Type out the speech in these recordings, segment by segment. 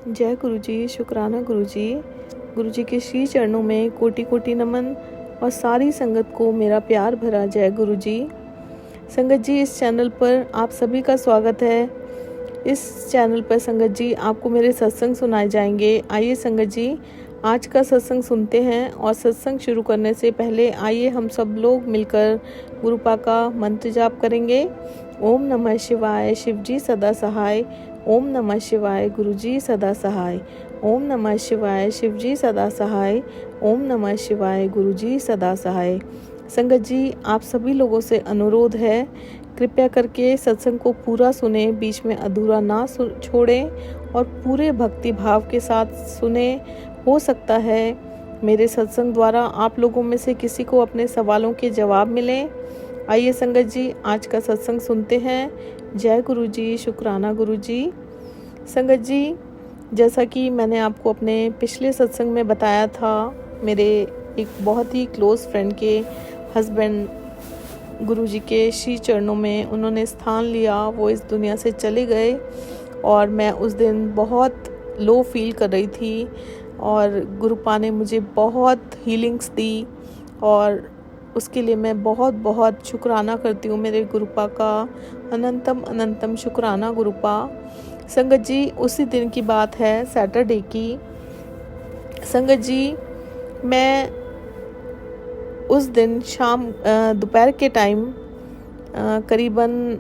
जय गुरु जी, शुक्राना गुरु जी। गुरु जी के श्री चरणों में कोटि कोटि नमन और सारी संगत को मेरा प्यार भरा जय गुरु जी। संगत जी, इस चैनल पर आप सभी का स्वागत है। इस चैनल पर संगत जी आपको मेरे सत्संग सुनाए जाएंगे। आइए संगत जी आज का सत्संग सुनते हैं, और सत्संग शुरू करने से पहले आइए हम सब लोग मिलकर गुरुपा का मंत्र जाप करेंगे। ओम नमः शिवाय, शिवजी सदा सहाय। ओम नमः शिवाय, गुरुजी सदा सहाय। ओम नमः शिवाय, शिवजी सदा सहाय। ओम नमः शिवाय, गुरुजी सदा सहाय। संगत जी, आप सभी लोगों से अनुरोध है, कृपया करके सत्संग को पूरा सुने, बीच में अधूरा ना छोड़ें और पूरे भक्ति भाव के साथ सुने। हो सकता है मेरे सत्संग द्वारा आप लोगों में से किसी को अपने सवालों के जवाब मिलें। आइए संगत जी आज का सत्संग सुनते हैं। जय गुरु जी, शुक्राना गुरु जी। संगत जी, जैसा कि मैंने आपको अपने पिछले सत्संग में बताया था, मेरे एक बहुत ही क्लोज़ फ्रेंड के हस्बैंड गुरु जी के श्री चरणों में उन्होंने स्थान लिया, वो इस दुनिया से चले गए। और मैं उस दिन बहुत लो फील कर रही थी, और गुरुपा ने मुझे बहुत हीलिंग्स दी, और उसके लिए मैं बहुत बहुत शुक्राना करती हूँ मेरे गुरुपा का। अनंतम अनंतम शुक्राना गुरुपा। संगत जी, उसी दिन की बात है, सैटरडे की। संगत जी, मैं उस दिन शाम दोपहर के टाइम करीबन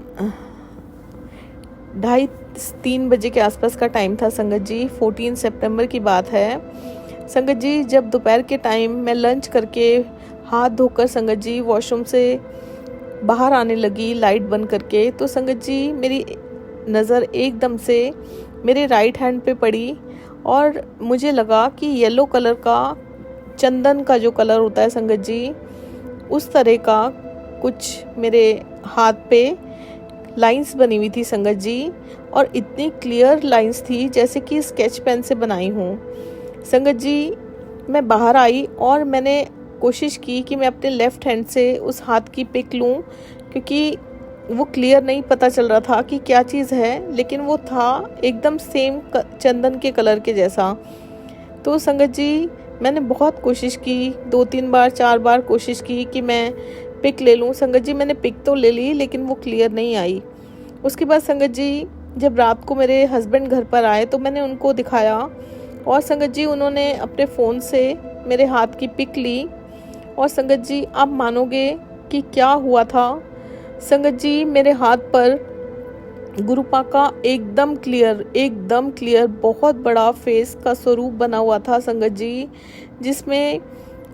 2:30-3 बजे के आसपास का टाइम था। संगत जी 14 सितंबर की बात है। संगत जी, जब दोपहर के टाइम मैं लंच करके हाथ धोकर संगत जी वॉशरूम से बाहर आने लगी लाइट बंद करके, तो संगत जी मेरी नज़र एकदम से मेरे राइट हैंड पे पड़ी, और मुझे लगा कि येलो कलर का, चंदन का जो कलर होता है संगत जी, उस तरह का कुछ मेरे हाथ पे लाइंस बनी हुई थी संगत जी। और इतनी क्लियर लाइंस थी जैसे कि स्केच पेन से बनाई हूँ। संगत जी, मैं बाहर आई और मैंने कोशिश की कि मैं अपने लेफ़्ट हैंड से उस हाथ की पिक लूँ, क्योंकि वो क्लियर नहीं पता चल रहा था कि क्या चीज़ है, लेकिन वो था एकदम सेम चंदन के कलर के जैसा। तो संगत जी, मैंने बहुत कोशिश की, 2-3 बार 4 बार कोशिश की कि मैं पिक ले लूँ। संगत जी, मैंने पिक तो ले ली, लेकिन वो क्लियर नहीं आई। उसके बाद संगत जी, जब रात को मेरे हस्बैंड घर पर आए तो मैंने उनको दिखाया, और संगत जी उन्होंने अपने फ़ोन से मेरे हाथ की पिक ली। और संगत जी, आप मानोगे कि क्या हुआ था। संगत जी, मेरे हाथ पर गुरुपा का एकदम क्लियर बहुत बड़ा फेस का स्वरूप बना हुआ था संगत जी, जिसमें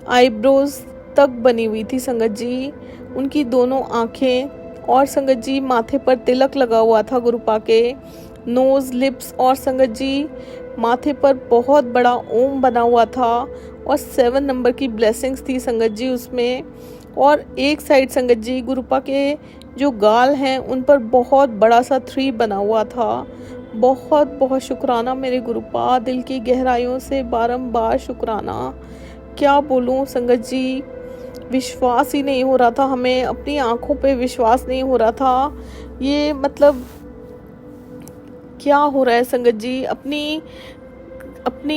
आईब्रोज तक बनी हुई थी संगत जी, उनकी दोनों आँखें, और संगत जी माथे पर तिलक लगा हुआ था गुरुपा के, नोज़, लिप्स, और संगत जी माथे पर बहुत बड़ा ओम बना हुआ था, और 7 नंबर की ब्लेसिंग्स थी संगत जी उसमें। और एक साइड संगत जी गुरुपा के जो गाल हैं उन पर बहुत बड़ा सा 3 बना हुआ था। बहुत बहुत शुक्राना मेरे गुरुपा, दिल की गहराइयों से बारंबार शुक्राना। क्या बोलूं संगत जी, विश्वास ही नहीं हो रहा था, हमें अपनी आंखों पे विश्वास नहीं हो रहा था। ये मतलब क्या हो रहा है संगत जी, अपनी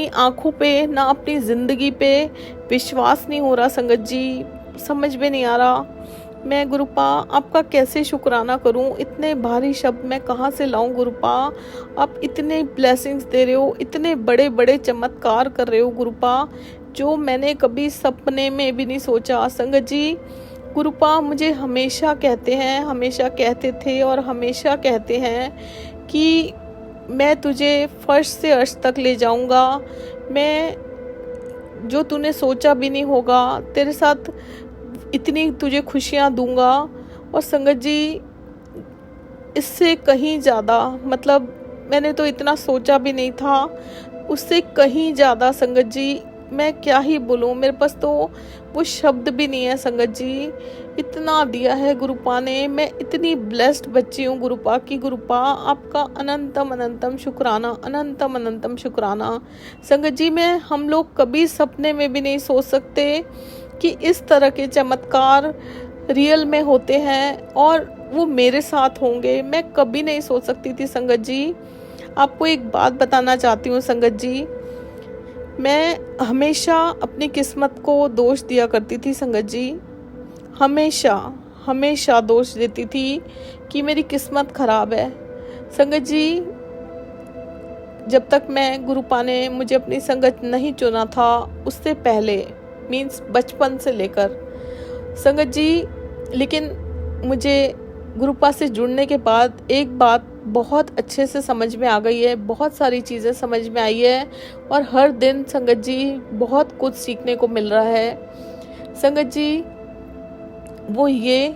आंखों पे ना अपनी ज़िंदगी पे विश्वास नहीं हो रहा संगत जी। समझ में नहीं आ रहा मैं गुरुपा आपका कैसे शुक्राना करूं। इतने भारी शब्द मैं कहाँ से लाऊं गुरुपा। आप इतने ब्लेसिंग्स दे रहे हो, इतने बड़े बड़े चमत्कार कर रहे हो गुरुपा, जो मैंने कभी सपने में भी नहीं सोचा। संगत जी, गुरुपा मुझे हमेशा कहते थे और हमेशा कहते हैं कि मैं तुझे फर्श से अर्श तक ले जाऊंगा, मैं जो तूने सोचा भी नहीं होगा, तेरे साथ इतनी तुझे खुशियाँ दूंगा। और संगत जी, इससे कहीं ज़्यादा, मतलब मैंने तो इतना सोचा भी नहीं था, उससे कहीं ज़्यादा संगत जी, मैं क्या ही बोलूँ, मेरे पास तो वो शब्द भी नहीं है संगत जी। इतना दिया है गुरुपा ने, मैं इतनी ब्लेस्ड बच्ची हूँ गुरुपा की। गुरुपा आपका अनंतम अनंतम शुक्राना, अनंतम अनंतम शुक्राना। संगत जी, हम लोग कभी सपने में भी नहीं सोच सकते कि इस तरह के चमत्कार रियल में होते हैं, और वो मेरे साथ होंगे। मैं कभी नहीं सोच सकती थी संगत जी। आपको एक बात बताना चाहती हूँ संगत जी, मैं हमेशा अपनी किस्मत को दोष दिया करती थी संगत जी। हमेशा हमेशा दोष देती थी कि मेरी किस्मत खराब है। संगत जी, जब तक मैं गुरुपा ने मुझे अपनी संगत नहीं चुना था, उससे पहले मीन्स बचपन से लेकर संगत जी, लेकिन मुझे गुरुपा से जुड़ने के बाद एक बात बहुत अच्छे से समझ में आ गई है, बहुत सारी चीज़ें समझ में आई है और हर दिन संगत जी बहुत कुछ सीखने को मिल रहा है। संगत जी, वो ये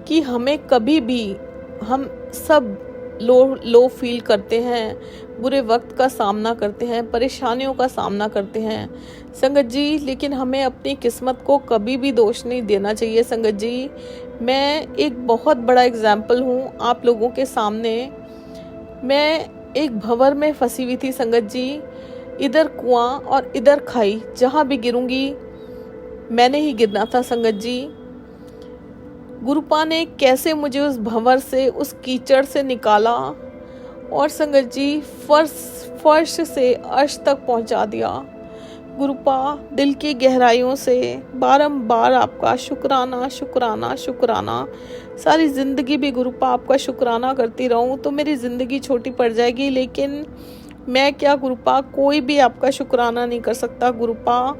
कि हमें कभी भी, हम सब लो फील करते हैं, बुरे वक्त का सामना करते हैं, परेशानियों का सामना करते हैं संगत जी, लेकिन हमें अपनी किस्मत को कभी भी दोष नहीं देना चाहिए संगत जी। मैं एक बहुत बड़ा एग्जाम्पल हूँ आप लोगों के सामने। मैं एक भंवर में फंसी हुई थी संगत जी, इधर कुआं और इधर खाई, जहाँ भी गिरूंगी मैंने ही गिरना था संगत जी। गुरुपा ने कैसे मुझे उस भंवर से, उस कीचड़ से निकाला और संगत जी फर्श से अर्श तक पहुंचा दिया। गुरुपा, दिल की गहराइयों से बारंबार आपका शुक्राना शुक्राना शुक्राना। सारी ज़िंदगी भी गुरुपा आपका शुक्राना करती रहूं तो मेरी ज़िंदगी छोटी पड़ जाएगी, लेकिन मैं क्या गुरुपा, कोई भी आपका शुक्राना नहीं कर सकता गुरुपा।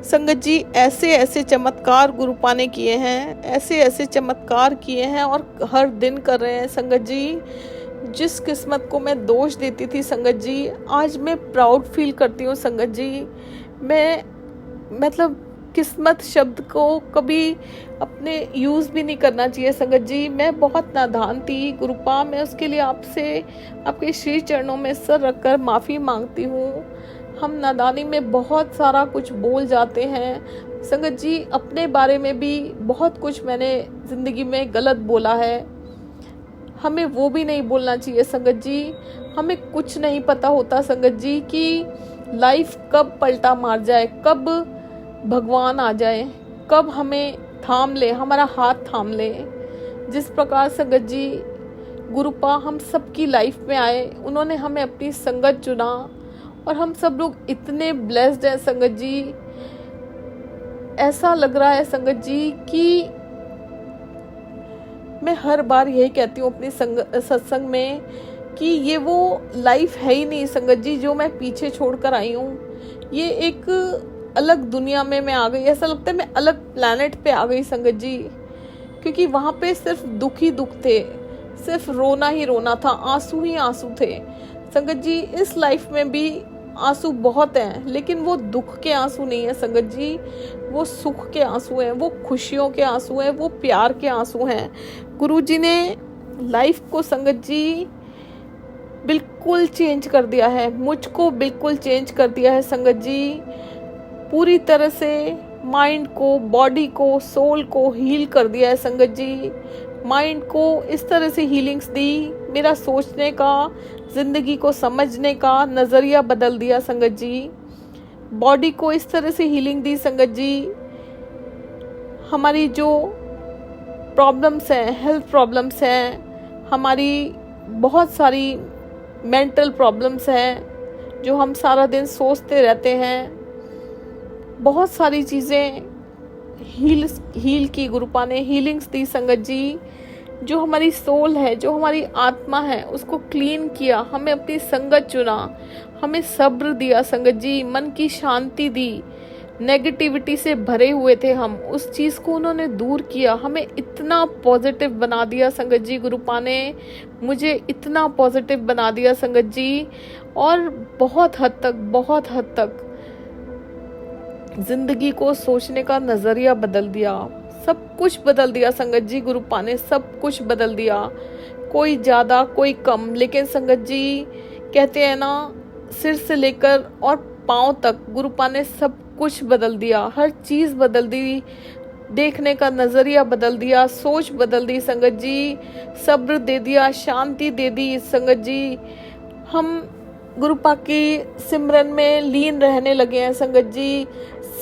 संगत जी, ऐसे ऐसे चमत्कार गुरुपा ने किए हैं, ऐसे ऐसे चमत्कार किए हैं और हर दिन कर रहे हैं संगत जी। जिस किस्मत को मैं दोष देती थी संगत जी, आज मैं प्राउड फील करती हूँ संगत जी। मैं मतलब किस्मत शब्द को कभी अपने यूज़ भी नहीं करना चाहिए संगत जी। मैं बहुत नादान थी गुरुपा, मैं उसके लिए आपसे, आपके श्री चरणों में सर रखकर माफ़ी मांगती हूँ। हम नादानी में बहुत सारा कुछ बोल जाते हैं संगत जी। अपने बारे में भी बहुत कुछ मैंने ज़िंदगी में गलत बोला है, हमें वो भी नहीं बोलना चाहिए संगत जी। हमें कुछ नहीं पता होता संगत जी कि लाइफ कब पलटा मार जाए, कब भगवान आ जाए, कब हमें थाम ले, हमारा हाथ थाम ले। जिस प्रकार संगत जी गुरुपा हम सबकी लाइफ में आए, उन्होंने हमें अपनी संगत चुना और हम सब लोग इतने ब्लेस्ड हैं संगत जी। ऐसा लग रहा है संगत जी कि मैं हर बार यही कहती हूँ अपनी सत्संग में कि ये वो लाइफ है ही नहीं संगत जी जो मैं पीछे छोड़कर आई हूँ। ये एक अलग दुनिया में मैं आ गई, ऐसा लगता है मैं अलग प्लैनेट पे आ गई संगत जी, क्योंकि वहाँ पे सिर्फ दुख ही दुख थे, सिर्फ रोना ही रोना था, आंसू ही आंसू थे संगत जी। इस लाइफ में भी आंसू बहुत हैं, लेकिन वो दुख के आंसू नहीं है संगत जी, वो सुख के आंसू हैं, वो खुशियों के आंसू हैं, वो प्यार के आंसू हैं। गुरुजी ने लाइफ को संगत जी बिल्कुल चेंज कर दिया है, मुझको बिल्कुल चेंज कर दिया है संगत जी। पूरी तरह से माइंड को, बॉडी को, सोल को हील कर दिया है संगत जी। माइंड को इस तरह से हीलिंग्स दी, मेरा सोचने का, जिंदगी को समझने का नज़रिया बदल दिया संगत जी। बॉडी को इस तरह से हीलिंग दी संगत जी, हमारी जो प्रॉब्लम्स हैं, हेल्थ प्रॉब्लम्स हैं, हमारी बहुत सारी मेंटल प्रॉब्लम्स हैं जो हम सारा दिन सोचते रहते हैं, बहुत सारी चीज़ें हील की गुरुपा ने, हीलिंग्स दी संगत जी। जो हमारी सोल है, जो हमारी आत्मा है, उसको क्लीन किया, हमें अपनी संगत चुना, हमें सब्र दिया संगत जी, मन की शांति दी। नेगेटिविटी से भरे हुए थे हम, उस चीज़ को उन्होंने दूर किया, हमें इतना पॉजिटिव बना दिया संगत जी। गुरुपा ने मुझे इतना पॉजिटिव बना दिया संगत जी, और बहुत हद तक जिंदगी को सोचने का नजरिया बदल दिया, सब कुछ बदल दिया संगत जी। गुरुपा ने सब कुछ बदल दिया, कोई ज्यादा कोई कम, लेकिन संगत जी कहते हैं ना, सिर से लेकर और पांव तक गुरुपा ने सब कुछ बदल दिया, हर चीज बदल दी, देखने का नजरिया बदल दिया, सोच बदल दी संगत जी, सब्र दे दिया, शांति दे दी संगत जी। हम गुरुपा की सिमरन में लीन रहने लगे हैं संगत जी।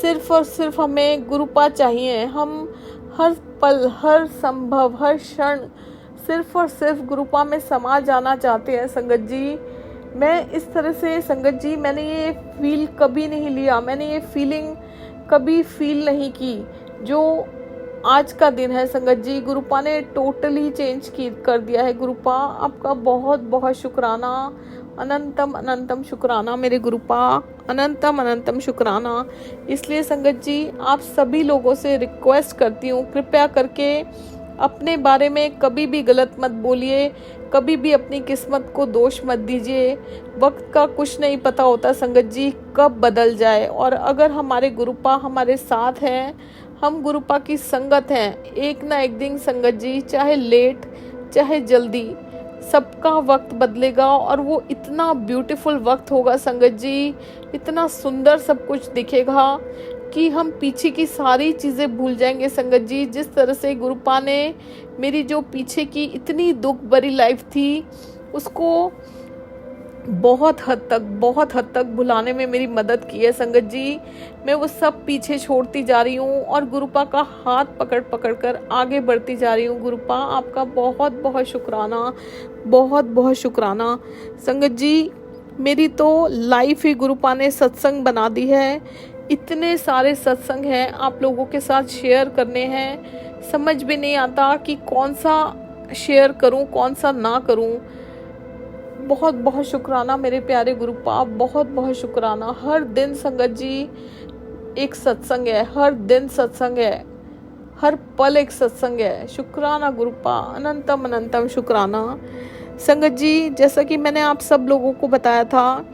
सिर्फ और सिर्फ हमें गुरुपा चाहिए, हम हर पल, हर संभव, हर क्षण सिर्फ और सिर्फ गुरुपा में समा जाना चाहते हैं संगत जी। मैं इस तरह से संगत जी मैंने ये फील कभी नहीं लिया, मैंने ये फीलिंग कभी फील नहीं की जो आज का दिन है संगत जी। गुरुपा ने टोटली चेंज कर दिया है। गुरुपा आपका बहुत बहुत शुक्राना, अनंतम अनंतम शुक्राना मेरे गुरुपा, अनंतम अनंतम शुक्राना। इसलिए संगत जी आप सभी लोगों से रिक्वेस्ट करती हूँ, कृपया करके अपने बारे में कभी भी गलत मत बोलिए, कभी भी अपनी किस्मत को दोष मत दीजिए। वक्त का कुछ नहीं पता होता संगत जी, कब बदल जाए। और अगर हमारे गुरुपा हमारे साथ हैं, हम गुरुपा की संगत हैं, एक ना एक दिन संगत जी, चाहे लेट चाहे जल्दी, सबका वक्त बदलेगा और वो इतना ब्यूटीफुल वक्त होगा संगत जी, इतना सुंदर सब कुछ दिखेगा कि हम पीछे की सारी चीज़ें भूल जाएंगे संगत जी। जिस तरह से गुरुपा ने मेरी जो पीछे की इतनी दुख भरी लाइफ थी उसको बहुत हद तक भुलाने में मेरी मदद की है संगत जी। मैं वो सब पीछे छोड़ती जा रही हूँ और गुरुपा का हाथ पकड़ कर आगे बढ़ती जा रही हूँ। गुरुपा आपका बहुत बहुत शुक्राना, बहुत बहुत शुक्राना संगत जी। मेरी तो लाइफ ही गुरुपा ने सत्संग बना दी है। इतने सारे सत्संग हैं आप लोगों के साथ शेयर करने हैं, समझ भी नहीं आता कि कौन सा शेयर करूं कौन सा ना करूं। बहुत बहुत शुक्राना मेरे प्यारे गुरुपा, बहुत बहुत शुक्राना। हर दिन संगत जी एक सत्संग है, हर दिन सत्संग है, हर पल एक सत्संग है। शुक्राना गुरुपा, अनंतम अनंतम शुक्राना संगत जी। जैसा कि मैंने आप सब लोगों को बताया था,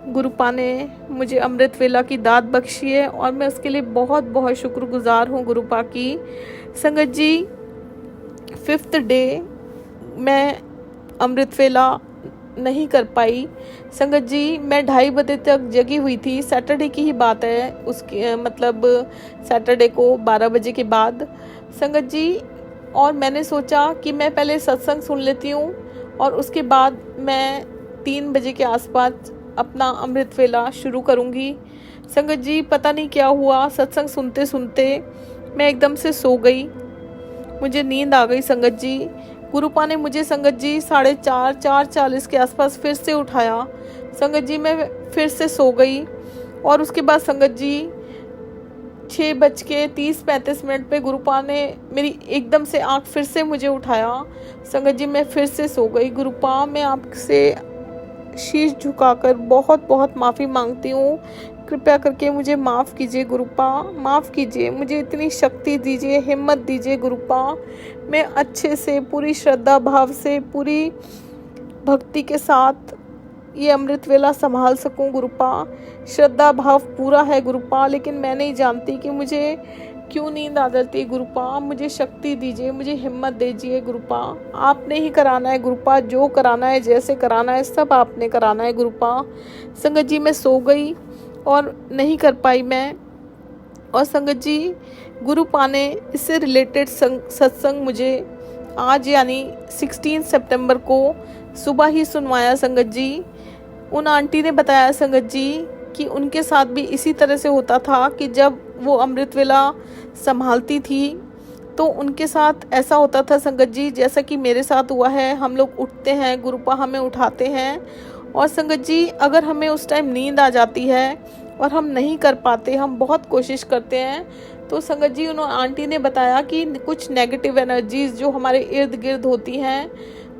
गुरुपा ने मुझे अमृत वेला की दात बख्शी है और मैं उसके लिए बहुत बहुत शुक्रगुजार हूँ गुरुपा की। संगत जी 5th डे मैं अमृत वेला नहीं कर पाई संगत जी। मैं 2:30 बजे तक जगी हुई थी, सैटरडे की ही बात है, उसके मतलब सैटरडे को 12 बजे के बाद संगत जी। और मैंने सोचा कि मैं पहले सत्संग सुन लेती हूँ और उसके बाद मैं 3 बजे के आसपास अपना अमृत वेला शुरू करूँगी संगत जी। पता नहीं क्या हुआ, सत्संग सुनते सुनते मैं एकदम से सो गई, मुझे नींद आ गई संगत जी। गुरुपा ने मुझे संगत जी 4:30 के आसपास फिर से उठाया संगत जी। मैं फिर से सो गई और उसके बाद संगत जी 6:30-35 पे गुरुपा ने मेरी एकदम से आंख फिर से मुझे उठाया संगत जी। मैं फिर से सो गई। गुरुपा मैं आपसे शीश झुकाकर बहुत बहुत माफ़ी मांगती हूँ, कृपया करके मुझे माफ़ कीजिए गुरुपा, माफ़ कीजिए, मुझे इतनी शक्ति दीजिए, हिम्मत दीजिए गुरुपा। मैं अच्छे से पूरी श्रद्धा भाव से पूरी भक्ति के साथ ये अमृत वेला संभाल सकूं गुरुपा। श्रद्धा भाव पूरा है गुरुपा, लेकिन मैं नहीं जानती कि मुझे क्यों नींद आ जाती है गुरुपा। मुझे शक्ति दीजिए, मुझे हिम्मत दीजिए गुरुपा। आपने ही कराना है गुरुपा, जो कराना है जैसे कराना है सब आपने कराना है गुरुपा। संगत जी मैं सो गई और नहीं कर पाई मैं। और संगत जी गुरुपा ने इससे रिलेटेड सत्संग मुझे आज यानी 16 सितंबर को सुबह ही सुनवाया संगत जी। उन आंटी ने बताया संगत जी कि उनके साथ भी इसी तरह से होता था कि जब वो अमृत वेला संभालती थी तो उनके साथ ऐसा होता था संगत जी जैसा कि मेरे साथ हुआ है। हम लोग उठते हैं, गुरुपा हमें उठाते हैं और संगत जी अगर हमें उस टाइम नींद आ जाती है और हम नहीं कर पाते, हम बहुत कोशिश करते हैं, तो संगत जी उन्होंने आंटी ने बताया कि कुछ नेगेटिव एनर्जीज जो हमारे इर्द गिर्द होती हैं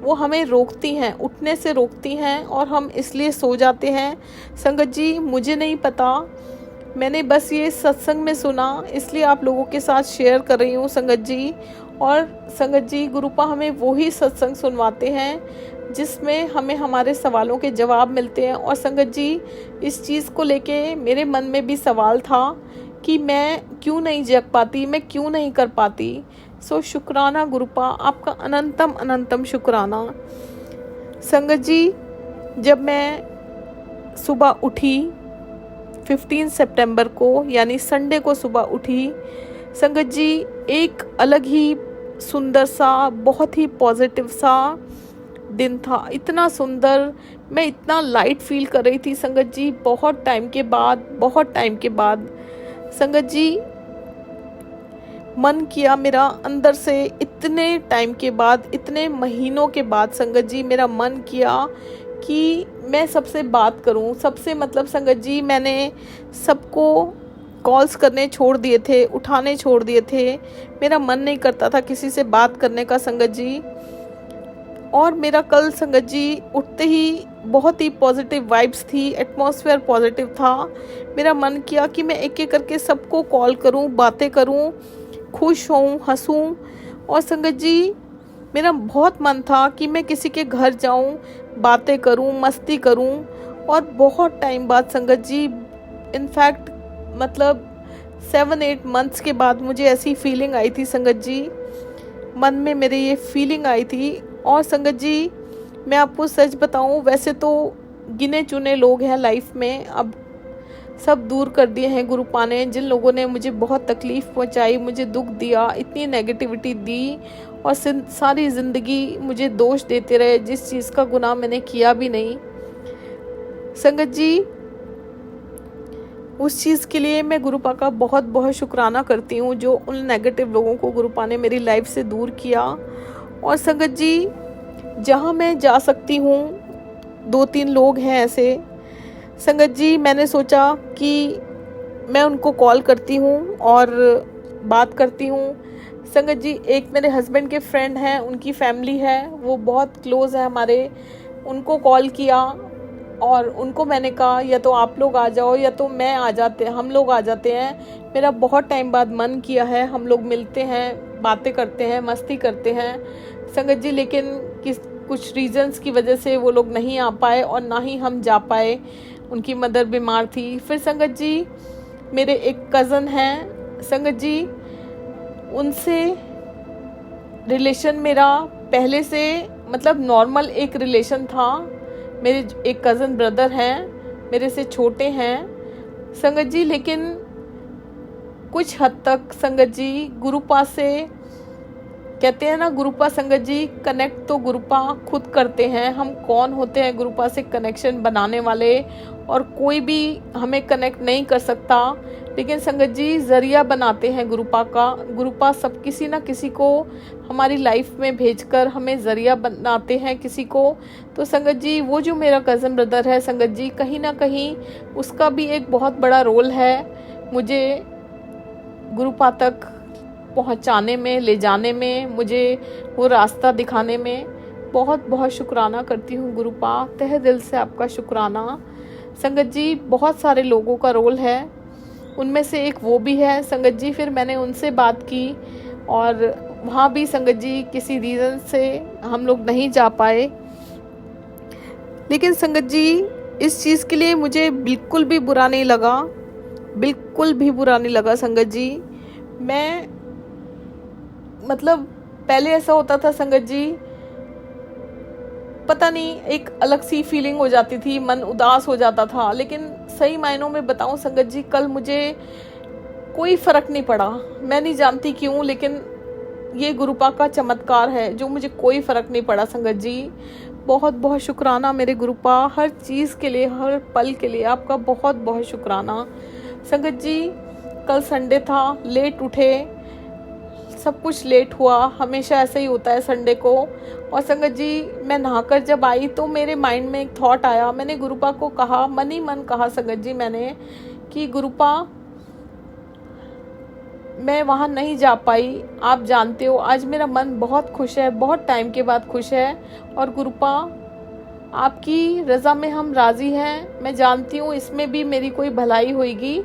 वो हमें रोकती हैं, उठने से रोकती हैं और हम इसलिए सो जाते हैं। संगत जी मुझे नहीं पता, मैंने बस ये सत्संग में सुना इसलिए आप लोगों के साथ शेयर कर रही हूँ संगत जी। और संगत जी गुरुपा हमें वही सत्संग सुनवाते हैं जिसमें हमें हमारे सवालों के जवाब मिलते हैं। और संगत जी इस चीज़ को लेके मेरे मन में भी सवाल था कि मैं क्यों नहीं जग पाती, मैं क्यों नहीं कर पाती। सो शुक्राना गुरुपा, आपका अनंतम अनंतम शुक्राना। संगत जी जब मैं सुबह उठी 15 सितंबर को यानी संडे को सुबह उठी संगत जी, एक अलग ही सुंदर सा, बहुत ही पॉजिटिव सा दिन था। इतना सुंदर, मैं इतना लाइट फील कर रही थी संगत जी, बहुत टाइम के बाद संगत जी मन किया मेरा अंदर से, इतने टाइम के बाद, इतने महीनों के बाद संगत जी मेरा मन किया कि मैं सबसे बात करूं, सबसे मतलब संगत जी मैंने सबको कॉल्स करने छोड़ दिए थे, उठाने छोड़ दिए थे। मेरा मन नहीं करता था किसी से बात करने का संगत जी। और मेरा कल संगत जी उठते ही बहुत ही पॉजिटिव वाइब्स थी, एटमॉस्फेयर पॉजिटिव था। मेरा मन किया कि मैं एक एक करके सबको कॉल करूं, बातें करूं, खुश होऊं, हंसूं। और संगत जी मेरा बहुत मन था कि मैं किसी के घर जाऊं, बातें करूं, मस्ती करूं। और बहुत टाइम बाद संगत जी, इनफैक्ट मतलब 7-8 मंथ्स के बाद मुझे ऐसी फीलिंग आई थी संगत जी, मन में मेरे ये फीलिंग आई थी। और संगत जी मैं आपको सच बताऊं, वैसे तो गिने चुने लोग हैं लाइफ में, अब सब दूर कर दिए हैं गुरुपा ने। जिन लोगों ने मुझे बहुत तकलीफ़ पहुंचाई, मुझे दुख दिया, इतनी नेगेटिविटी दी और सारी ज़िंदगी मुझे दोष देते रहे, जिस चीज़ का गुनाह मैंने किया भी नहीं। संगत जी उस चीज़ के लिए मैं गुरुपा का बहुत बहुत शुक्राना करती हूँ, जो उन नेगेटिव लोगों को गुरुपा ने मेरी लाइफ से दूर किया। और संगत जी जहाँ मैं जा सकती हूँ, 2-3 लोग हैं ऐसे संगत जी, मैंने सोचा कि मैं उनको कॉल करती हूँ और बात करती हूँ। संगत जी एक मेरे हस्बैंड के फ्रेंड हैं, उनकी फैमिली है, वो बहुत क्लोज़ है हमारे। उनको कॉल किया और उनको मैंने कहा या तो आप लोग आ जाओ या तो हम लोग आ जाते हैं। मेरा बहुत टाइम बाद मन किया है, हम लोग मिलते हैं, बातें करते हैं, मस्ती करते हैं संगत जी। लेकिन कुछ रीजंस की वजह से वो लोग नहीं आ पाए और ना ही हम जा पाए, उनकी मदर बीमार थी। फिर संगत जी मेरे एक कज़न हैं संगत जी, उनसे रिलेशन मेरा पहले से मतलब नॉर्मल एक रिलेशन था। मेरे एक कज़न ब्रदर हैं, मेरे से छोटे हैं संगत जी, लेकिन कुछ हद तक संगत जी गुरुपा से, कहते हैं ना गुरुपा संगत जी, कनेक्ट तो गुरुपा खुद करते हैं। हम कौन होते हैं गुरुपा से कनेक्शन बनाने वाले, और कोई भी हमें कनेक्ट नहीं कर सकता, लेकिन संगत जी ज़रिया बनाते हैं गुरुपा का। गुरुपा सब किसी ना किसी को हमारी लाइफ में भेजकर हमें ज़रिया बनाते हैं किसी को। तो संगत जी वो जो मेरा कज़न ब्रदर है संगत जी, कहीं ना कहीं उसका भी एक बहुत बड़ा रोल है मुझे गुरुपा तक पहुंचाने में, ले जाने में, मुझे वो रास्ता दिखाने में। बहुत बहुत शुक्राना करती हूँ गुरुपा, तहे दिल से आपका शुक्राना संगत जी। बहुत सारे लोगों का रोल है, उनमें से एक वो भी है संगत जी। फिर मैंने उनसे बात की और वहाँ भी संगत जी किसी रीज़न से हम लोग नहीं जा पाए, लेकिन संगत जी इस चीज़ के लिए मुझे बिल्कुल भी बुरा नहीं लगा, बिल्कुल भी बुरा नहीं लगा संगत जी। मैं मतलब पहले ऐसा होता था संगत जी, पता नहीं एक अलग सी फीलिंग हो जाती थी, मन उदास हो जाता था। लेकिन सही मायनों में बताऊं संगत जी, कल मुझे कोई फ़र्क नहीं पड़ा। मैं नहीं जानती क्यों, लेकिन ये गुरुपा का चमत्कार है जो मुझे कोई फ़र्क नहीं पड़ा संगत जी। बहुत बहुत शुक्राना मेरे गुरुपा, हर चीज़ के लिए, हर पल के लिए आपका बहुत बहुत शुक्राना संगत जी। कल संडे था, लेट उठे, सब कुछ लेट हुआ, हमेशा ऐसे ही होता है संडे को। और संगत जी मैं नहाकर जब आई तो मेरे माइंड में एक थॉट आया, मैंने गुरुपा को कहा, मन ही मन कहा संगत जी मैंने कि गुरुपा मैं वहाँ नहीं जा पाई, आप जानते हो आज मेरा मन बहुत खुश है, बहुत टाइम के बाद खुश है। और गुरुपा आपकी रज़ा में हम राज़ी हैं, मैं जानती हूँ इसमें भी मेरी कोई भलाई होगी।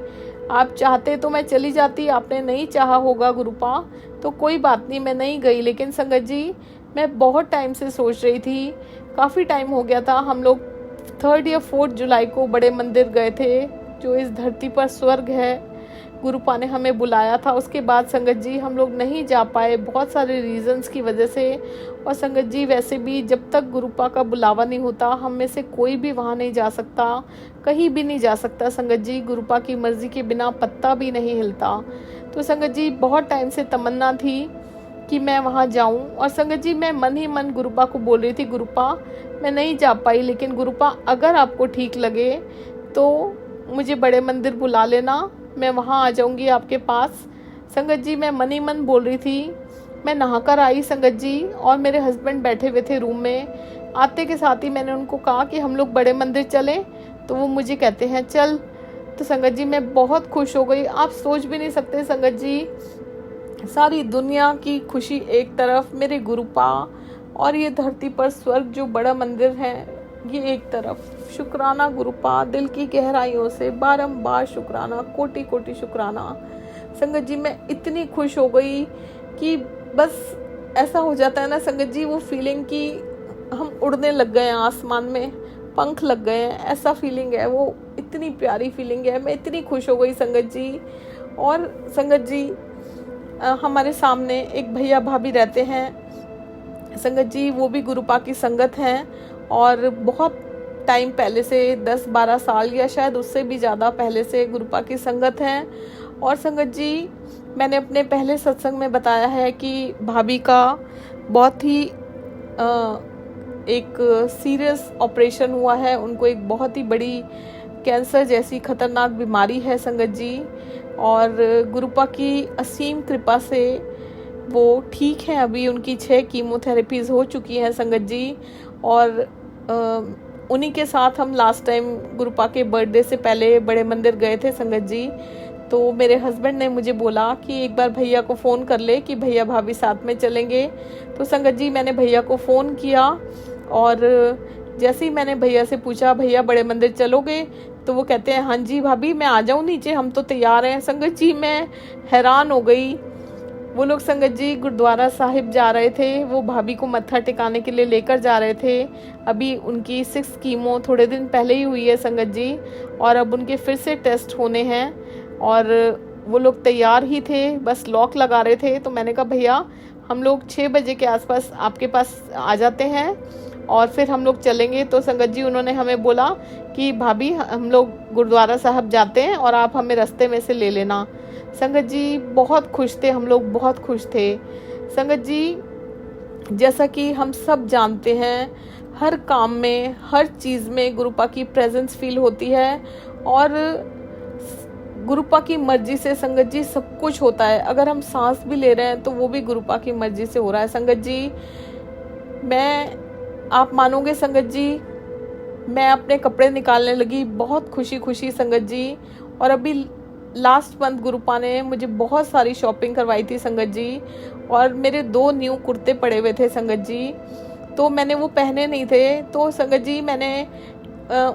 आप चाहते तो मैं चली जाती, आपने नहीं चाहा होगा गुरुपा, तो कोई बात नहीं, मैं नहीं गई। लेकिन संगत जी मैं बहुत टाइम से सोच रही थी, काफ़ी टाइम हो गया था। हम लोग 3 या 4 जुलाई को बड़े मंदिर गए थे, जो इस धरती पर स्वर्ग है, गुरुपा ने हमें बुलाया था। उसके बाद संगत जी हम लोग नहीं जा पाए बहुत सारे रीजंस की वजह से। और संगत जी वैसे भी जब तक गुरुपा का बुलावा नहीं होता, हम में से कोई भी वहाँ नहीं जा सकता, कहीं भी नहीं जा सकता संगत जी। गुरुपा की मर्ज़ी के बिना पत्ता भी नहीं हिलता। तो संगत जी बहुत टाइम से तमन्ना थी कि मैं वहाँ जाऊँ। और संगत जी मैं मन ही मन गुरुपा को बोल रही थी, गुरुपा मैं नहीं जा पाई, लेकिन गुरुपा अगर आपको ठीक लगे तो मुझे बड़े मंदिर बुला लेना, मैं वहाँ आ जाऊँगी आपके पास। संगत जी मैं मन ही मन बोल रही थी। मैं नहाकर आई संगत जी, और मेरे हस्बैंड बैठे हुए थे रूम में। आते के साथ ही मैंने उनको कहा कि हम लोग बड़े मंदिर चलें, तो वो मुझे कहते हैं चल। तो संगत जी मैं बहुत खुश हो गई। आप सोच भी नहीं सकते संगत जी, सारी दुनिया की खुशी एक तरफ, मेरे गुरुपा और ये धरती पर स्वर्ग जो बड़ा मंदिर है ये एक तरफ। शुक्राना गुरुपा, दिल की गहराइयों से बारंबार शुक्राना, कोटि कोटि शुक्राना। संगत जी मैं इतनी खुश हो गई कि बस ऐसा हो जाता है ना संगत जी, वो फीलिंग कि हम उड़ने लग गए हैं, आसमान में पंख लग गए हैं, ऐसा फीलिंग है। वो इतनी प्यारी फीलिंग है, मैं इतनी खुश हो गई संगत जी। और संगत जी हमारे सामने एक भैया भाभी रहते हैं संगत जी, वो भी गुरुपा की संगत हैं और बहुत टाइम पहले से 10-12 साल या शायद उससे भी ज़्यादा पहले से गुरुपा की संगत हैं। और संगत जी मैंने अपने पहले सत्संग में बताया है कि भाभी का बहुत ही एक सीरियस ऑपरेशन हुआ है, उनको एक बहुत ही बड़ी कैंसर जैसी खतरनाक बीमारी है संगत जी। और गुरुपा की असीम कृपा से वो ठीक हैं, अभी उनकी 6 कीमोथेरेपीज़ हो चुकी हैं संगत जी। और उन्हीं के साथ हम लास्ट टाइम गुरुपा के बर्थडे से पहले बड़े मंदिर गए थे संगत जी। तो मेरे हस्बैंड ने मुझे बोला कि एक बार भैया को फ़ोन कर ले कि भैया भाभी साथ में चलेंगे। तो संगत जी मैंने भैया को फ़ोन किया और जैसे ही मैंने भैया से पूछा भैया बड़े मंदिर चलोगे, तो वो कहते हैं हाँ जी भाभी मैं आ जाऊँ नीचे, हम तो तैयार हैं। संगत जी मैं हैरान हो गई। वो लोग संगत जी गुरुद्वारा साहिब जा रहे थे, वो भाभी को मत्था टिकाने के लिए लेकर जा रहे थे। अभी उनकी 6 कीमो थोड़े दिन पहले ही हुई है संगत जी, और अब उनके फिर से टेस्ट होने हैं और वो लोग तैयार ही थे, बस लॉक लगा रहे थे। तो मैंने कहा भैया हम लोग 6 बजे के आसपास आपके पास आ जाते हैं और फिर हम लोग चलेंगे। तो संगत जी उन्होंने हमें बोला कि भाभी हम लोग गुरुद्वारा साहब जाते हैं और आप हमें रास्ते में से ले लेना। संगत जी बहुत खुश थे, हम लोग बहुत खुश थे संगत जी। जैसा कि हम सब जानते हैं हर काम में, हर चीज़ में गुरुपा की प्रेजेंस फील होती है और गुरुपा की मर्जी से संगत जी सब कुछ होता है। अगर हम सांस भी ले रहे हैं तो वो भी गुरुपा की मर्जी से हो रहा है संगत जी। आप मानोगे संगत जी, मैं अपने कपड़े निकालने लगी बहुत खुशी खुशी संगत जी। और अभी लास्ट मंथ गुरुपा ने मुझे बहुत सारी शॉपिंग करवाई थी संगत जी, और मेरे 2 न्यू कुर्ते पड़े हुए थे संगत जी, तो मैंने वो पहने नहीं थे। तो संगत जी मैंने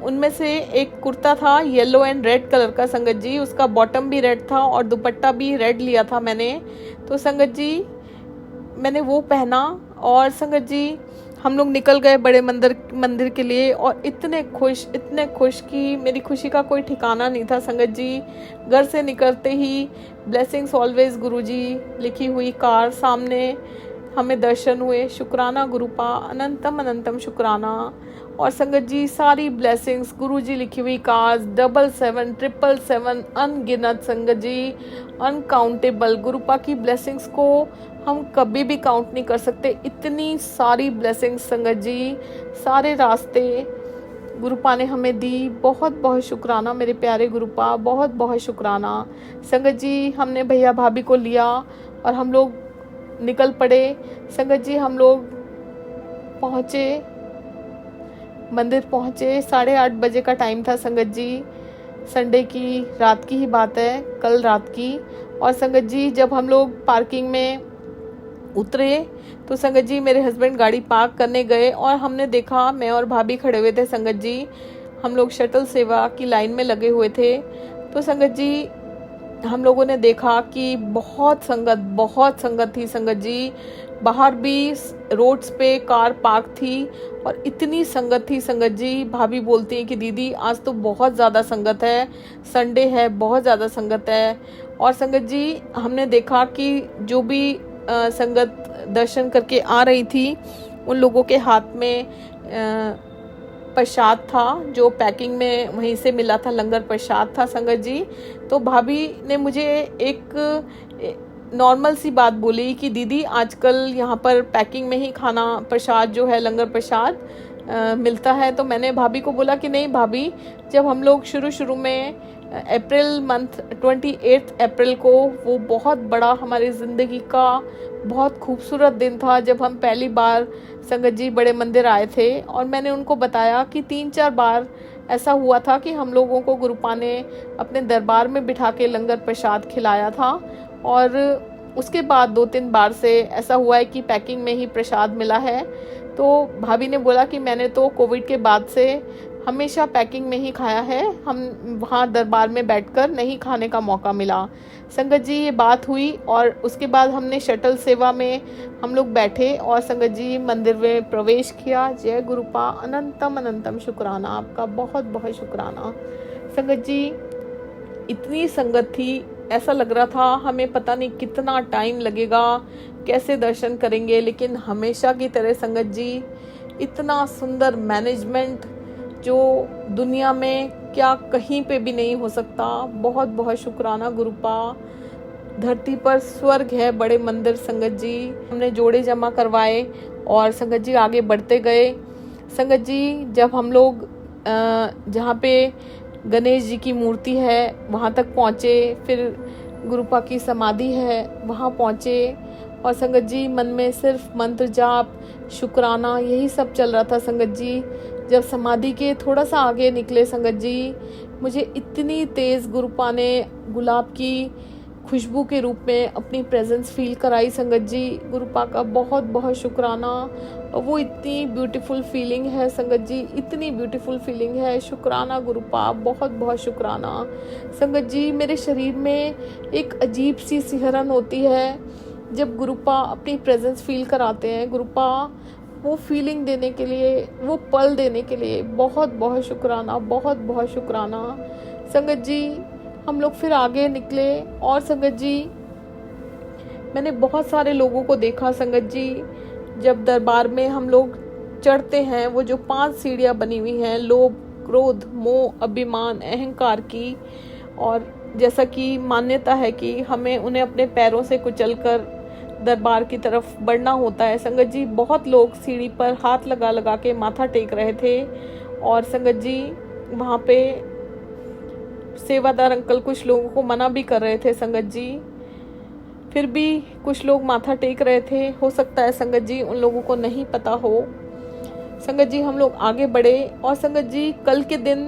उनमें से एक कुर्ता था येलो एंड रेड कलर का संगत जी, उसका बॉटम भी रेड था और दुपट्टा भी रेड लिया था मैंने। तो संगत जी मैंने वो पहना और संगत जी हम लोग निकल गए बड़े मंदिर के लिए और इतने खुश कि मेरी खुशी का कोई ठिकाना नहीं था संगत जी। घर से निकलते ही ब्लेसिंग्स ऑलवेज गुरुजी लिखी हुई कार सामने हमें दर्शन हुए। शुक्राना गुरुपा, अनंतम अनंतम शुक्राना। और संगत जी सारी ब्लेसिंग्स गुरुजी लिखी हुई कार्स 77 777 अनगिनत संगत जी, अनकाउंटेबल। गुरुपा की ब्लेसिंग्स को हम कभी भी काउंट नहीं कर सकते, इतनी सारी ब्लेसिंग्स संगत जी, सारे रास्ते गुरुपा ने हमें दी। बहुत बहुत शुक्राना मेरे प्यारे गुरुपा, बहुत बहुत शुक्राना संगत जी। हमने भैया भाभी को लिया और हम लोग निकल पड़े संगत जी। हम लोग मंदिर पहुँचे 8:30 बजे का टाइम था संगत जी। संडे की रात की ही बात है, कल रात की। और संगत जी जब हम लोग पार्किंग में उतरे तो संगत जी मेरे हस्बैंड गाड़ी पार्क करने गए और हमने देखा मैं और भाभी खड़े हुए थे संगत जी। हम लोग शटल सेवा की लाइन में लगे हुए थे। तो संगत जी हम लोगों ने देखा कि बहुत संगत थी संगत जी। बाहर भी रोड्स पे कार पार्क थी और इतनी संगत थी संगत जी। भाभी बोलती हैं कि दीदी आज तो बहुत ज़्यादा संगत है, संडे है, बहुत ज़्यादा संगत है। और संगत जी हमने देखा कि जो भी संगत दर्शन करके आ रही थी उन लोगों के हाथ में प्रसाद था जो पैकिंग में वहीं से मिला था, लंगर प्रसाद था संगत जी। तो भाभी ने मुझे एक नॉर्मल सी बात बोली कि दीदी आजकल यहाँ पर पैकिंग में ही खाना प्रसाद जो है लंगर प्रसाद मिलता है। तो मैंने भाभी को बोला कि नहीं भाभी, जब हम लोग शुरू में अप्रैल मंथ 28 अप्रैल को वो बहुत बड़ा हमारी ज़िंदगी का बहुत खूबसूरत दिन था जब हम पहली बार संगत जी बड़े मंदिर आए थे। और मैंने उनको बताया कि 3-4 बार ऐसा हुआ था कि हम लोगों को गुरुपा ने अपने दरबार में बिठा के लंगर प्रसाद खिलाया था, और उसके बाद 2-3 बार से ऐसा हुआ है कि पैकिंग में ही प्रसाद मिला है। तो भाभी ने बोला कि मैंने तो कोविड के बाद से हमेशा पैकिंग में ही खाया है, हम वहाँ दरबार में बैठकर नहीं खाने का मौका मिला। संगत जी ये बात हुई, और उसके बाद हमने शटल सेवा में हम लोग बैठे और संगत जी मंदिर में प्रवेश किया। जय गुरुपा, अनंतम अनंतम शुक्राना, आपका बहुत बहुत शुक्राना। संगत जी इतनी संगत थी, ऐसा लग रहा था हमें पता नहीं कितना टाइम लगेगा, कैसे दर्शन करेंगे, लेकिन हमेशा की तरह संगत जी इतना सुंदर मैनेजमेंट जो दुनिया में क्या कहीं पे भी नहीं हो सकता। बहुत बहुत शुक्राना गुरुपा, धरती पर स्वर्ग है बड़े मंदिर। संगत जी हमने जोड़े जमा करवाए और संगत जी आगे बढ़ते गए। संगत जी जब हम लोग जहाँ पे गणेश जी की मूर्ति है वहाँ तक पहुँचे, फिर गुरुपा की समाधि है वहाँ पहुँचे, और संगत जी मन में सिर्फ मंत्र जाप शुक्राना यही सब चल रहा था। संगत जी जब समाधि के थोड़ा सा आगे निकले संगत जी, मुझे इतनी तेज़ गुरुपा ने गुलाब की खुशबू के रूप में अपनी प्रेजेंस फील कराई। संगत जी गुरुपा का बहुत बहुत शुक्राना। और वो इतनी ब्यूटीफुल फीलिंग है संगत जी, इतनी ब्यूटीफुल फीलिंग है। शुक्राना गुरुपा, बहुत बहुत शुक्राना। संगत जी मेरे शरीर में एक अजीब सी सिहरन होती है जब गुरुपा अपनी प्रेजेंस फील कराते हैं। गुरुपा वो फीलिंग देने के लिए, वो पल देने के लिए बहुत बहुत शुक्राना, बहुत बहुत शुक्राना। संगत जी हम लोग फिर आगे निकले, और संगत जी मैंने बहुत सारे लोगों को देखा। संगत जी जब दरबार में हम लोग चढ़ते हैं, वो जो 5 सीढ़ियाँ बनी हुई हैं लोभ, क्रोध, मोह, अभिमान, अहंकार की, और जैसा कि मान्यता है कि हमें उन्हें अपने पैरों से कुचलकर दरबार की तरफ बढ़ना होता है। संगत जी बहुत लोग सीढ़ी पर हाथ लगा लगा के माथा टेक रहे थे, और संगत जी वहाँ पे सेवादार अंकल कुछ लोगों को मना भी कर रहे थे। संगत जी फिर भी कुछ लोग माथा टेक रहे थे। हो सकता है संगत जी उन लोगों को नहीं पता हो। संगत जी हम लोग आगे बढ़े, और संगत जी कल के दिन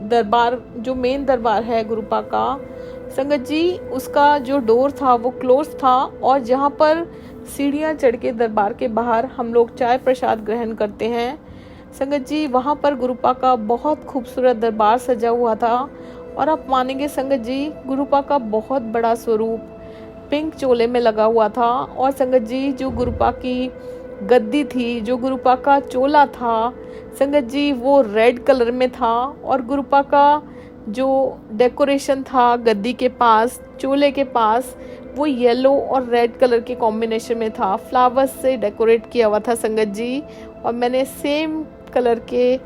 दरबार जो मेन दरबार है गुरुपा का, संगत जी उसका जो डोर था वो क्लोज था, और जहाँ पर सीढ़ियाँ चढ़ के दरबार के बाहर हम लोग चाय प्रसाद ग्रहण करते हैं, संगत जी वहाँ पर गुरुपा का बहुत खूबसूरत दरबार सजा हुआ था। और आप मानेंगे संगत जी गुरुपा का बहुत बड़ा स्वरूप पिंक चोले में लगा हुआ था, और संगत जी जो गुरुपा की गद्दी थी, जो गुरुपा का चोला था, संगत जी वो रेड कलर में था, और गुरुपा का जो डेकोरेशन था गद्दी के पास, चोले के पास, वो येलो और रेड कलर के कॉम्बिनेशन में था। फ्लावर्स से डेकोरेट किया हुआ था संगत जी, और मैंने सेम कलर के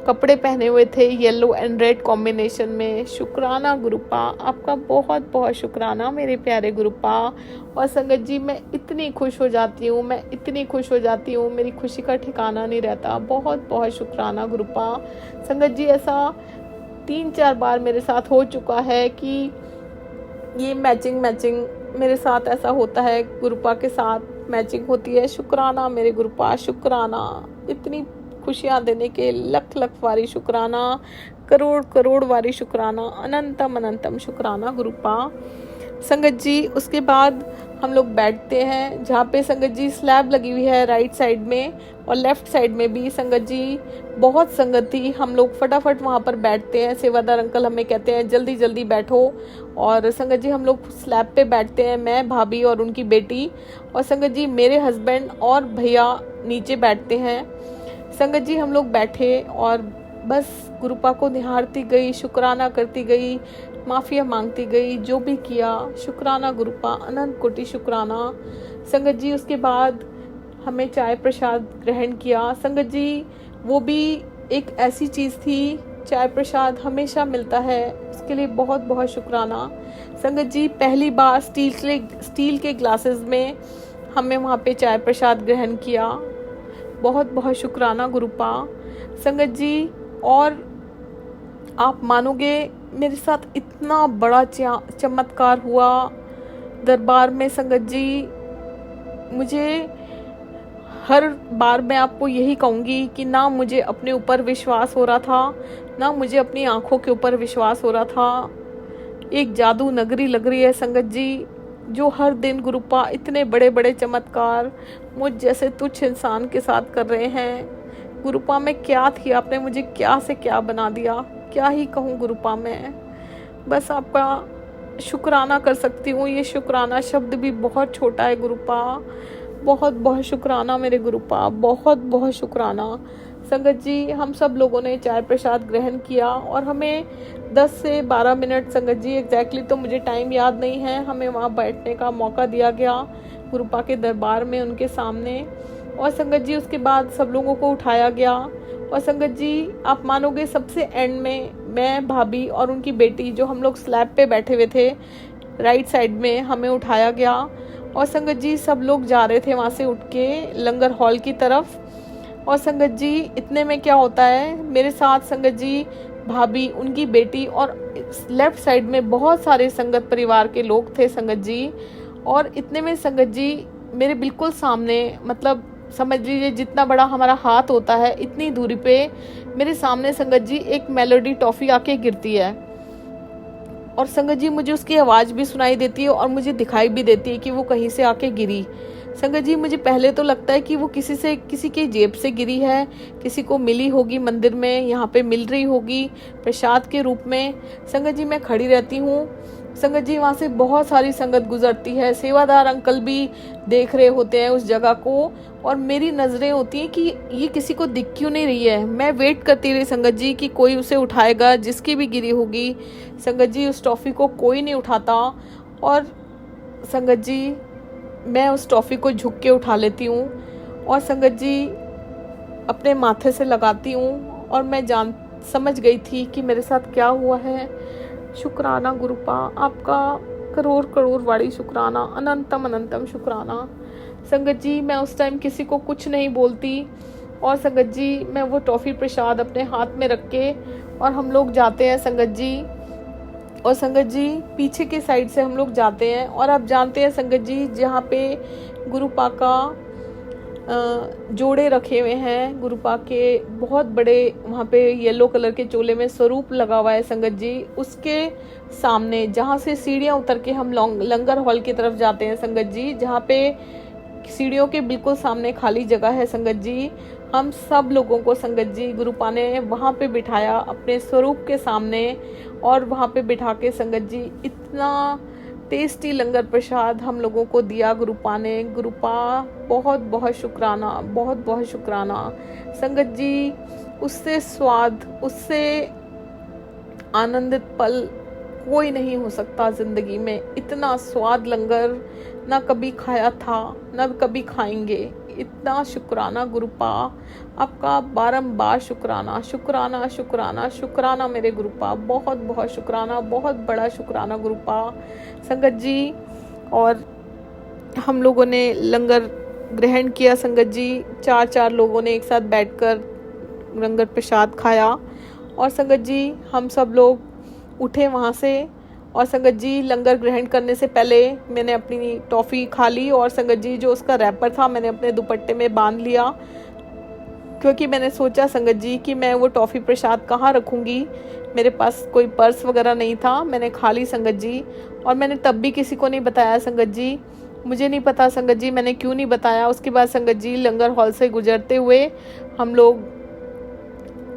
कपड़े पहने हुए थे येलो एंड रेड कॉम्बिनेशन में। शुक्राना गुरुपा, आपका बहुत बहुत शुक्राना मेरे प्यारे गुरुपा। और संगत जी मैं इतनी खुश हो जाती हूँ, मैं इतनी खुश हो जाती हूँ, मेरी खुशी का ठिकाना नहीं रहता। बहुत बहुत शुक्राना गुरुपा। संगत जी ऐसा 3-4 बार मेरे साथ हो चुका है कि ये मैचिंग मेरे साथ ऐसा होता है, गुरुपा के साथ मैचिंग होती है। शुक्राना मेरे गुरुपा, शुक्राना, इतनी खुशियाँ देने के लख लख वारी शुक्राना, करोड़ करोड़ वारी शुक्राना, अनंतम अनंतम शुक्राना गुरुपा। संगत जी उसके बाद हम लोग बैठते हैं जहाँ पे संगत जी स्लैब लगी हुई है राइट साइड में, और लेफ्ट साइड में भी संगत जी बहुत संगत थी। हम लोग फटाफट वहाँ पर बैठते हैं, सेवादार अंकल हमें कहते हैं जल्दी जल्दी बैठो, और संगत जी हम लोग स्लैब पे बैठते हैं, मैं, भाभी और उनकी बेटी, और संगत जी मेरे हस्बैंड और भैया नीचे बैठते हैं। संगत जी हम लोग बैठे और बस गुरुपा को निहारती गई, शुक्राना करती गई, माफ़िया मांगती गई, जो भी किया शुक्राना गुरुपा, अनंत कोटि शुक्राना। संगत जी उसके बाद हमें चाय प्रसाद ग्रहण किया। संगत जी वो भी एक ऐसी चीज़ थी, चाय प्रसाद हमेशा मिलता है, उसके लिए बहुत बहुत शुक्राना। संगत जी पहली बार स्टील के ग्लासेस में हमें वहाँ पे चाय प्रसाद ग्रहण किया। बहुत बहुत शुक्राना गुरुपा। संगत जी और आप मानोगे मेरे साथ इतना बड़ा चमत्कार हुआ दरबार में संगत जी। मुझे हर बार मैं आपको यही कहूँगी कि ना मुझे अपने ऊपर विश्वास हो रहा था, ना मुझे अपनी आंखों के ऊपर विश्वास हो रहा था। एक जादू नगरी लग रही है संगत जी, जो हर दिन गुरुपा इतने बड़े बड़े चमत्कार मुझ जैसे तुच्छ इंसान के साथ कर रहे हैं। गुरुपा में क्या थी, आपने मुझे क्या से क्या बना दिया, क्या ही कहूँ गुरुपा। मैं बस आपका शुक्राना कर सकती हूँ। ये शुक्राना शब्द भी बहुत छोटा है गुरुपा। बहुत बहुत शुक्राना मेरे गुरुपा, बहुत बहुत शुक्राना। संगत जी, हम सब लोगों ने चाय प्रसाद ग्रहण किया और हमें 10 से 12 मिनट, संगत जी एग्जैक्टली तो मुझे टाइम याद नहीं है, हमें वहाँ बैठने का मौका दिया गया गुरुपा के दरबार में उनके सामने। और संगत जी उसके बाद सब लोगों को उठाया गया। और संगत जी आप मानोगे, सबसे एंड में मैं, भाभी और उनकी बेटी, जो हम लोग स्लैब पे बैठे हुए थे राइट साइड में, हमें उठाया गया। और संगत जी सब लोग जा रहे थे वहाँ से उठ के लंगर हॉल की तरफ। और संगत जी इतने में क्या होता है, मेरे साथ संगत जी, भाभी, उनकी बेटी और लेफ्ट साइड में बहुत सारे संगत परिवार के लोग थे संगत जी। और इतने में संगत जी मेरे बिल्कुल सामने, मतलब समझ लीजिए जितना बड़ा हमारा हाथ होता है इतनी दूरी पे मेरे सामने संगत जी एक मेलोडी टॉफ़ी आके गिरती है। और संगत जी मुझे उसकी आवाज़ भी सुनाई देती है और मुझे दिखाई भी देती है कि वो कहीं से आके गिरी। संगत जी मुझे पहले तो लगता है कि वो किसी की जेब से गिरी है, किसी को मिली होगी मंदिर में, यहाँ पे मिल रही होगी प्रसाद के रूप में। संगत जी मैं खड़ी रहती हूँ। संगत जी वहाँ से बहुत सारी संगत गुजरती है, सेवादार अंकल भी देख रहे होते हैं उस जगह को। और मेरी नज़रें होती हैं कि ये किसी को दिख क्यों नहीं रही है। मैं वेट करती रही संगत जी कि कोई उसे उठाएगा, जिसकी भी गिरी होगी। संगत जी उस टॉफ़ी को कोई नहीं उठाता। और संगत जी मैं उस टॉफ़ी को झुक के उठा लेती हूँ और संगत जी अपने माथे से लगाती हूँ। और मैं समझ गई थी कि मेरे साथ क्या हुआ है। शुक्राना गुरुपा, आपका करोड़ करोड़ वाली शुक्राना, अनंतम अनंतम शुक्राना। संगत जी मैं उस टाइम किसी को कुछ नहीं बोलती। और संगत जी मैं वो टॉफ़ी प्रसाद अपने हाथ में रख के और हम लोग जाते हैं संगत जी। और संगत जी पीछे के साइड से हम लोग जाते हैं। और आप जानते हैं संगत जी, जहाँ पे गुरुपा का जोड़े रखे हुए हैं, गुरुपा के बहुत बड़े, वहाँ पे येलो कलर के चोले में स्वरूप लगा हुआ है संगत जी। उसके सामने जहाँ से सीढ़ियाँ उतर के हम लंगर हॉल की तरफ जाते हैं संगत जी, जहाँ पे सीढ़ियों के बिल्कुल सामने खाली जगह है संगत जी, हम सब लोगों को संगत जी गुरुपा ने वहाँ पे बिठाया अपने स्वरूप के सामने। और वहाँ पे बिठा के संगत जी इतना टेस्टी लंगर प्रसाद हम लोगों को दिया गुरुपा ने। गुरुपा बहुत बहुत शुक्राना, बहुत बहुत शुक्राना संगत जी। उससे स्वाद, उससे आनंदित पल कोई नहीं हो सकता ज़िंदगी में। इतना स्वाद लंगर ना कभी खाया था, ना कभी खाएंगे। इतना शुक्राना गुरुपा, आपका बारंबार शुक्राना, शुक्राना शुक्राना शुक्राना मेरे गुरुपा, बहुत बहुत शुक्राना, बहुत बड़ा शुक्राना गुरुपा संगत जी। और हम लोगों ने लंगर ग्रहण किया संगत जी, 4 लोगों ने एक साथ बैठकर लंगर प्रसाद खाया। और संगत जी हम सब लोग उठे वहाँ से। और संगत जी लंगर ग्रहण करने से पहले मैंने अपनी टॉफ़ी खा ली। और संगत जी जो उसका रैपर था मैंने अपने दुपट्टे में बांध लिया, क्योंकि मैंने सोचा संगत जी कि मैं वो टॉफ़ी प्रसाद कहाँ रखूँगी। मेरे पास कोई पर्स वगैरह नहीं था, मैंने खा ली संगत जी। और मैंने तब भी किसी को नहीं बताया संगत जी, मुझे नहीं पता संगत जी मैंने क्यों नहीं बताया। उसके बाद संगत जी लंगर हॉल से गुजरते हुए हम लोग,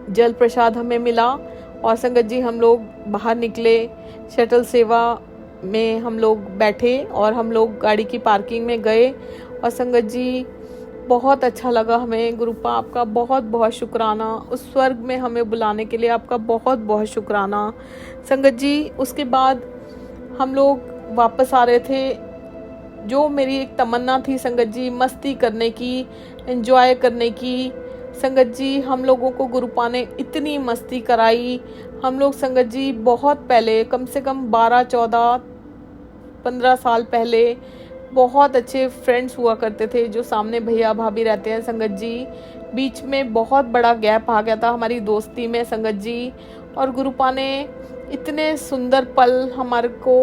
जल प्रसाद हमें मिला। और संगत जी हम लोग बाहर निकले, शटल सेवा में हम लोग बैठे और हम लोग गाड़ी की पार्किंग में गए। और संगत जी बहुत अच्छा लगा हमें। गुरुपा आपका बहुत बहुत शुक्राना, उस स्वर्ग में हमें बुलाने के लिए आपका बहुत बहुत शुक्राना संगत जी। उसके बाद हम लोग वापस आ रहे थे। जो मेरी एक तमन्ना थी संगत जी, मस्ती करने की, एंजॉय करने की, संगत जी हम लोगों को गुरुपा ने इतनी मस्ती कराई। हम लोग संगत जी बहुत पहले, कम से कम 12, 14, 15 साल पहले बहुत अच्छे फ्रेंड्स हुआ करते थे, जो सामने भैया भाभी रहते हैं संगत जी। बीच में बहुत बड़ा गैप आ गया था हमारी दोस्ती में संगत जी। और गुरुपा ने इतने सुंदर पल हमारे को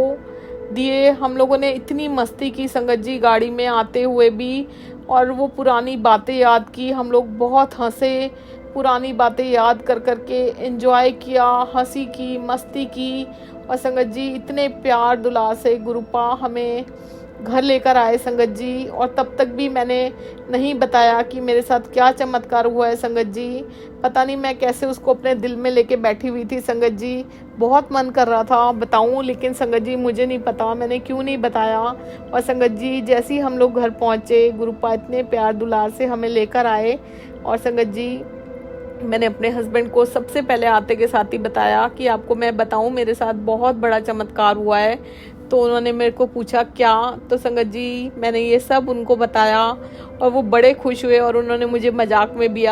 दिए। हम लोगों ने इतनी मस्ती की संगत जी गाड़ी में आते हुए भी, और वो पुरानी बातें याद की। हम लोग बहुत हंसे, पुरानी बातें याद कर कर के एंजॉय किया, हंसी की, मस्ती की। और संगत जी इतने प्यार दुलार से गुरुपा हमें घर लेकर आए संगत जी। और तब तक भी मैंने नहीं बताया कि मेरे साथ क्या चमत्कार हुआ है संगत जी। पता नहीं मैं कैसे उसको अपने दिल में लेके बैठी हुई थी संगत जी। बहुत मन कर रहा था बताऊं, लेकिन संगत जी मुझे नहीं पता मैंने क्यों नहीं बताया। और संगत जी जैसे ही हम लोग घर पहुंचे, गुरुपा इतने प्यार दुलार से हमें लेकर आए। और संगत जी मैंने अपने हस्बैंड को सबसे पहले आते के साथ ही बताया कि आपको मैं बताऊं मेरे साथ बहुत बड़ा चमत्कार हुआ है। तो उन्होंने मेरे को पूछा क्या, तो संगत जी मैंने ये सब उनको बताया और वो बड़े खुश हुए। और उन्होंने मुझे मजाक में भी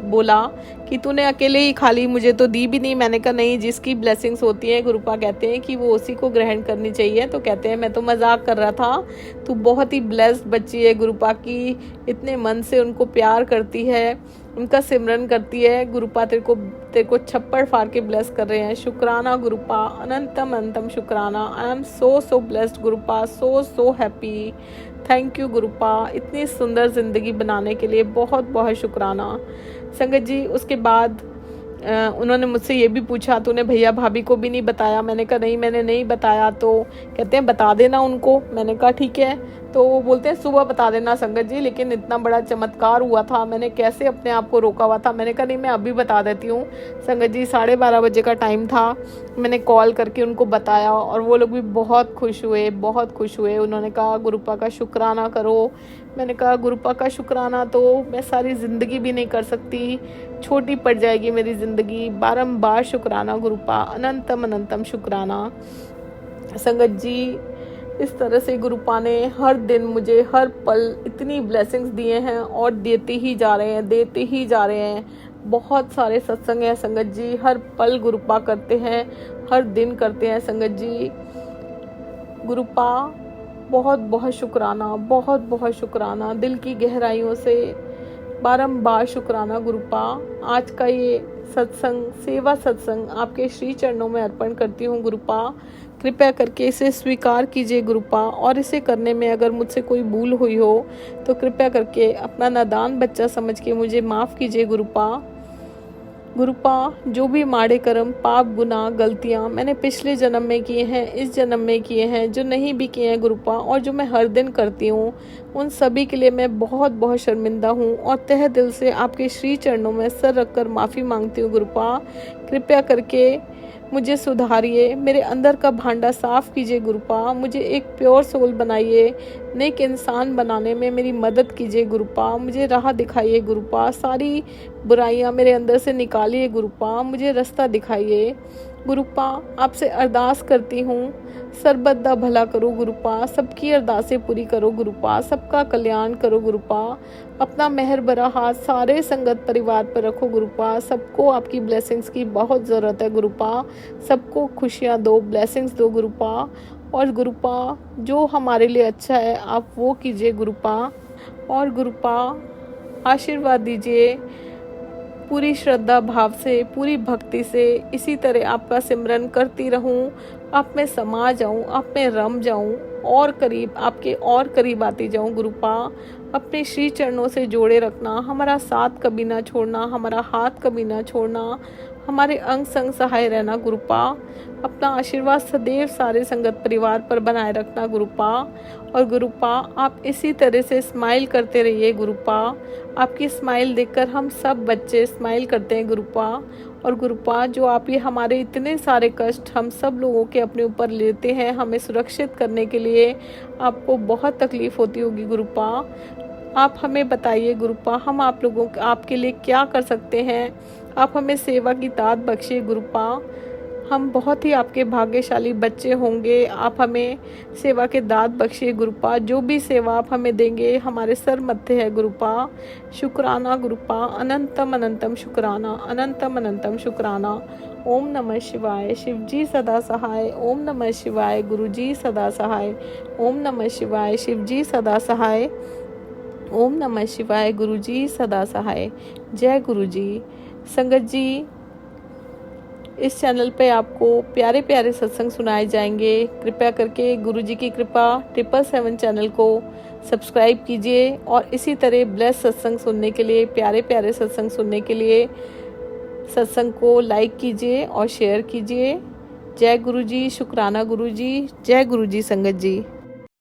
बोला कि तूने अकेले ही खाली, मुझे तो दी भी नहीं। मैंने कहा नहीं, जिसकी ब्लेसिंग्स होती हैं गुरुपा कहते हैं कि वो उसी को ग्रहण करनी चाहिए। तो कहते हैं मैं तो मजाक कर रहा था, तू बहुत ही ब्लेस्ड बच्ची है गुरुपा की, इतने मन से उनको प्यार करती है, उनका सिमरन करती है। गुरुपा तेरे को छप्पड़ फाड़ के ब्लेस कर रहे हैं। शुक्राना गुरुपा, अनंतम अनंतम शुक्राना। आई एम सो ब्लेस्ड गुरुपा, सो हैप्पी। थैंक यू गुरुपा, इतनी सुंदर ज़िंदगी बनाने के लिए बहुत बहुत शुक्राना। संगत जी उसके बाद उन्होंने मुझसे ये भी पूछा तूने भैया भाभी को भी नहीं बताया। मैंने कहा नहीं मैंने नहीं बताया। तो कहते हैं बता देना उनको। मैंने कहा ठीक है। तो वो बोलते हैं सुबह बता देना संगत जी, लेकिन इतना बड़ा चमत्कार हुआ था, मैंने कैसे अपने आप को रोका हुआ था। मैंने कहा नहीं मैं अभी बता देती हूँ। संगत जी 12:30 बजे का टाइम था, मैंने कॉल करके उनको बताया और वो लोग भी बहुत खुश हुए, बहुत खुश हुए। उन्होंने कहा गुरुपा का शुक्राना करो। मैंने कहा गुरुपा का शुक्राना तो मैं सारी ज़िंदगी भी नहीं कर सकती, छोटी पड़ जाएगी मेरी ज़िंदगी। बारंबार शुक्राना गुरुपा, अनंतम अनंतम शुक्राना। संगत जी इस तरह से गुरुपा ने हर दिन मुझे हर पल इतनी ब्लेसिंग्स दिए हैं और देते ही जा रहे हैं, देते ही जा रहे हैं। बहुत सारे सत्संग हैं संगत जी, हर पल गुरुपा करते हैं, हर दिन करते हैं संगत जी। गुरुपा बहुत बहुत शुक्राना, बहुत बहुत शुक्राना, दिल की गहराइयों से बारंबार शुक्राना गुरुपा। आज का ये सत्संग, सेवा सत्संग आपके श्री चरणों में अर्पण करती हूँ गुरुपा। कृपया करके इसे स्वीकार कीजिए गुरुपा, और इसे करने में अगर मुझसे कोई भूल हुई हो तो कृपया करके अपना नादान बच्चा समझ के मुझे माफ़ कीजिए गुरुपा। गुरुपा जो भी माड़े कर्म, पाप, गुनाह, गलतियाँ मैंने पिछले जन्म में किए हैं, इस जन्म में किए हैं, जो नहीं भी किए हैं गुरुपा, और जो मैं हर दिन करती हूँ, उन सभी के लिए मैं बहुत बहुत शर्मिंदा हूँ और तहे दिल से आपके श्री चरणों में सर रखकर माफ़ी मांगती हूँ गुरुपा। कृपया करके मुझे सुधारिए, मेरे अंदर का भांडा साफ कीजिए गुरुपा। मुझे एक प्योर सोल बनाइए, नेक इंसान बनाने में मेरी मदद कीजिए गुरुपा। मुझे राह दिखाइए गुरुपा, सारी बुराइयां मेरे अंदर से निकालिए गुरुपा, मुझे रास्ता दिखाइए गुरुपा। आपसे अरदास करती हूँ, सरबत दा भला करो गुरुपा, सबकी अरदासें पूरी करो गुरुपा, सबका कल्याण करो गुरुपा। अपना मेहर भरा हाथ सारे संगत परिवार पर रखो गुरुपा। सबको आपकी ब्लेसिंग्स की बहुत ज़रूरत है गुरुपा, सबको खुशियाँ दो, ब्लेसिंग्स दो गुरुपा। और गुरुपा जो हमारे लिए अच्छा है आप वो कीजिए गुरुपा। और गुरुपा आशीर्वाद दीजिए पूरी श्रद्धा भाव से, पूरी भक्ति से इसी तरह आपका सिमरन करती रहूं, आप में समा जाऊं, आप में रम जाऊं, और करीब आपके और करीब आती जाऊं गुरुपा। अपने श्री चरणों से जोड़े रखना, हमारा साथ कभी ना छोड़ना, हमारा हाथ कभी ना छोड़ना, हमारे अंग संग सहाय रहना गुरुपा। अपना आशीर्वाद सदैव सारे संगत परिवार पर बनाए रखना गुरुपा। और गुरुपा आप इसी तरह से स्माइल करते रहिए गुरुपा। आपकी स्माइल देखकर हम सब बच्चे स्माइल करते हैं गुरुपा। और गुरुपा जो आप ये हमारे इतने सारे कष्ट हम सब लोगों के अपने ऊपर लेते हैं, हमें सुरक्षित करने के लिए आपको बहुत तकलीफ होती होगी गुरुपा। आप हमें बताइए गुरुपा, हम आप लोगों आपके लिए क्या कर सकते हैं। आप हमें सेवा की दात बख्शिए गुरुपा। हम बहुत ही आपके भाग्यशाली बच्चे होंगे, आप हमें सेवा के दात बख्शिए गुरुपा। जो भी सेवा आप हमें देंगे हमारे सर मत्थे है गुरुपा। शुक्राना गुरुपा, अनंतम अनंतम शुक्राना, अनंतम अनंतम शुक्राना। ओम नमः शिवाय, शिवजी सदा सहाय। ओम नमः शिवाय, गुरुजी सदा सहाय। ओम नमः शिवाय, शिवजी सदा सहाय। ओम नमः शिवाय, गुरुजी सदा सहाय। जय गुरुजी। संगत जी इस चैनल पे आपको प्यारे प्यारे सत्संग सुनाए जाएंगे। कृपया करके गुरुजी की कृपा 777 चैनल को सब्सक्राइब कीजिए और इसी तरह ब्लेस सत्संग सुनने के लिए, प्यारे प्यारे सत्संग सुनने के लिए सत्संग को लाइक कीजिए और शेयर कीजिए। जय गुरुजी, शुक्राना गुरुजी, जय गुरुजी संगत जी।